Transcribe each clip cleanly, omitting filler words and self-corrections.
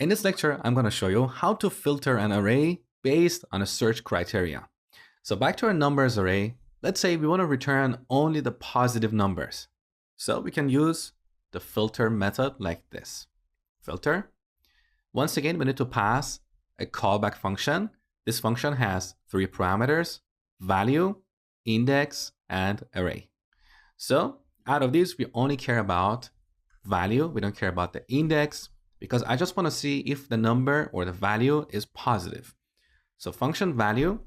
In this lecture, I'm going to show you how to filter an array based on a search criteria. So back to our numbers array, let's say we want to return only the positive numbers. So we can use the filter method like this. Filter. Once again, we need to pass a callback function. This function has 3 parameters: value, index, and array. So out of these, we only care about value. We don't care about the index, because I just want to see if the number or the value is positive. So function value.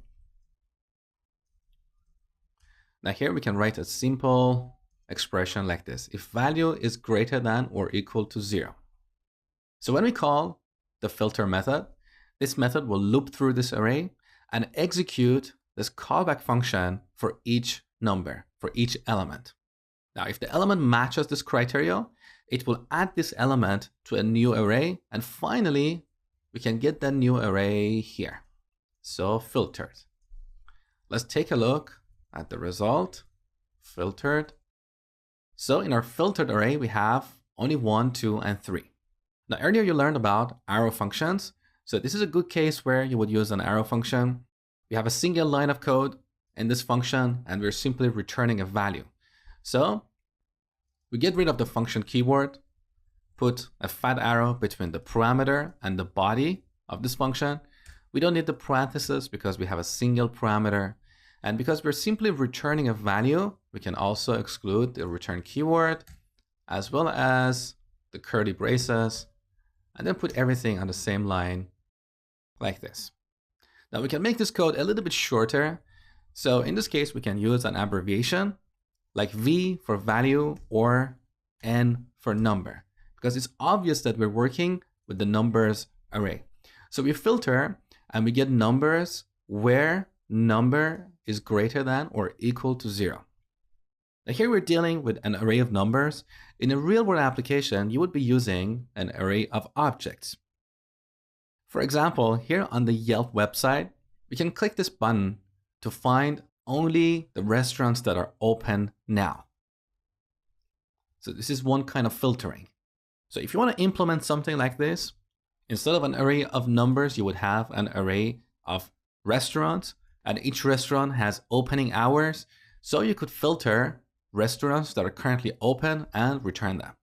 Now here we can write a simple expression like this: if value is greater than or equal to 0. So when we call the filter method, this method will loop through this array and execute this callback function for each number, for each element. Now, if the element matches this criteria, it will add this element to a new array, and finally, we can get that new array here. So filtered. Let's take a look at the result. Filtered. So in our filtered array, we have only 1, 2, and 3. Now, earlier you learned about arrow functions. So this is a good case where you would use an arrow function. We have a single line of code in this function, and we're simply returning a value. So we get rid of the function keyword, put a fat arrow between the parameter and the body of this function. We don't need the parentheses because we have a single parameter. And because we're simply returning a value, we can also exclude the return keyword as well as the curly braces, and then put everything on the same line like this. Now we can make this code a little bit shorter. So in this case, we can use an abbreviation like V for value or N for number, because it's obvious that we're working with the numbers array. So we filter and we get numbers where number is greater than or equal to 0. Now here we're dealing with an array of numbers. In a real world application, you would be using an array of objects. For example, here on the Yelp website, we can click this button to find only the restaurants that are open now. So this is one kind of filtering. So if you want to implement something like this, instead of an array of numbers, you would have an array of restaurants, and each restaurant has opening hours. So you could filter restaurants that are currently open and return them.